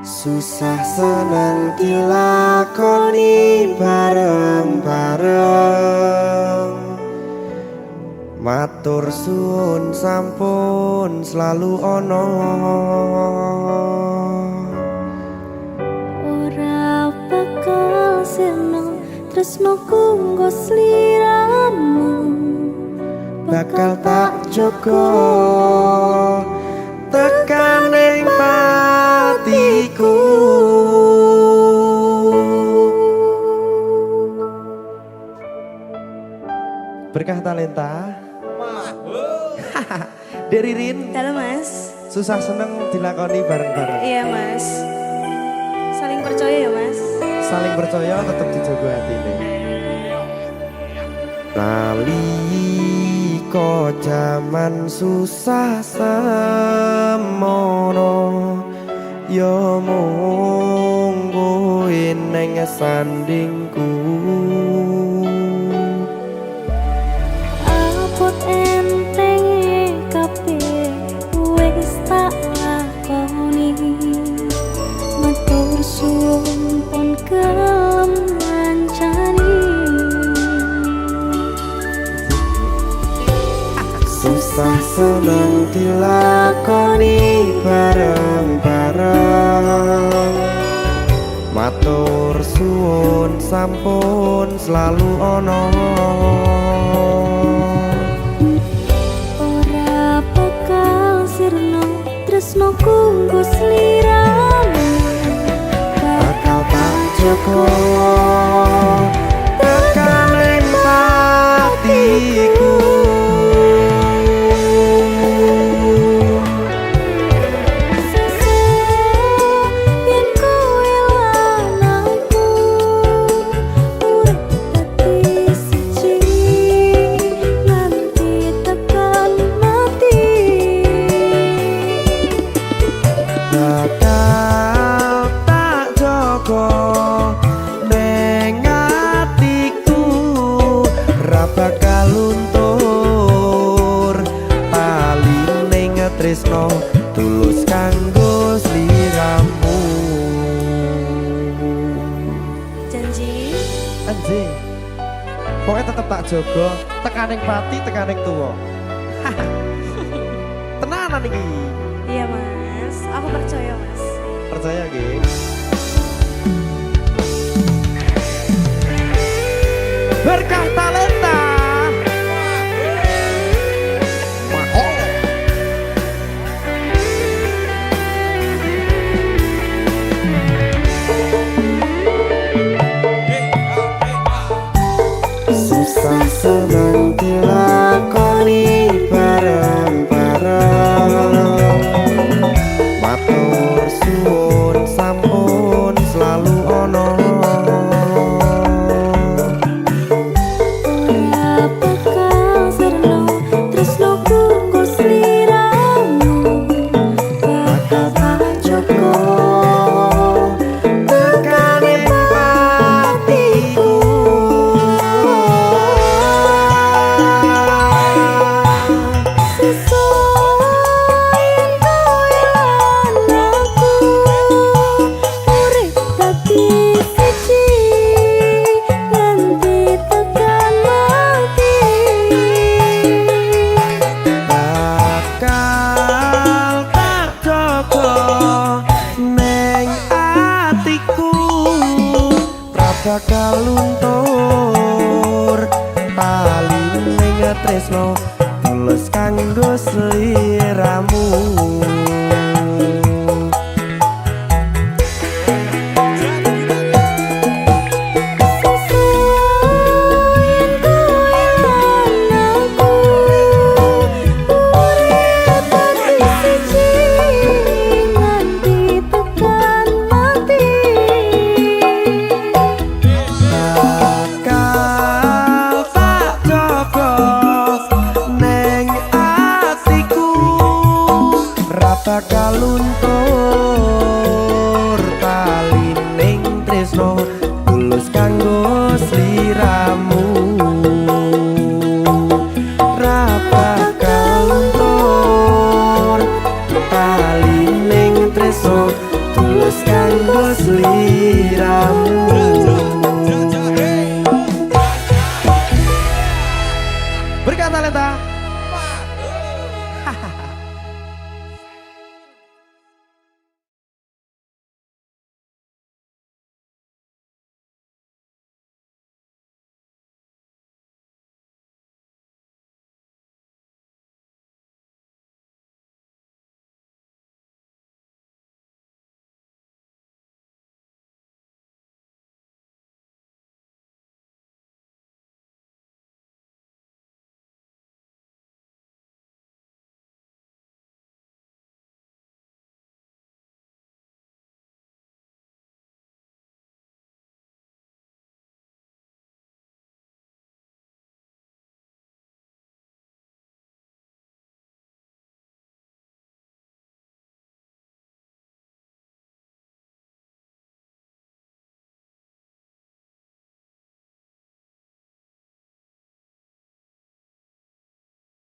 Susah senang dilakoni bareng-bareng. Matur suwun sampun selalu ono. Ora bakal seneng tresnoku nggo sliramu. Bakal tak jaga tekan ing patiku. Berkah talenta. Dek Ririn, Halo Mas. susah seneng dilakoni bareng-bareng. Iya Mas. Saling percaya ya Mas. Saling percaya tetap dijaga hatine. Nalika jaman susah semono, ya mung kowe ning sandingku. Apot entenge kabeh wis tak lakoni. Matur suwun pun kelem ngancani. Susah seneng dilakoni bareng-bareng. Matur suwun sampun selalu ono. Ora bakal sirna tresnoku nggo sliramu. Bakal tak jaga tekan ing patiku. Yen kowe lan aku urip dadi siji nganti tekan mati. Bakal tak jaga ning atiku. Ra bakal luntur paling tresno tulus kanggo sliramu. Janji Anjing, pokoknya tetep tak jaga tekaning pati tekaning tuwa. Tenanan iki. iya Mas, aku percaya Mas. Percaya nggih. Berkah talenta. Susah senang dilakoni bareng-bareng. Matur suwun sampun selalu ono. Ora bakal sirna tresnoku nggo sliramu. Bakal tak jaga Tekan ing patiku. Sesuai kowe lan aku urip dadi siji nganti tekan mati. Bakal tak jaga ning atiku. Ra bakal luntur paling tresno tulus kanggo sliramu. Sesuai kowe lan aku urip dadi siji nganti tekan mati. Bakal tak jaga ning atiku. Ra bakal luntur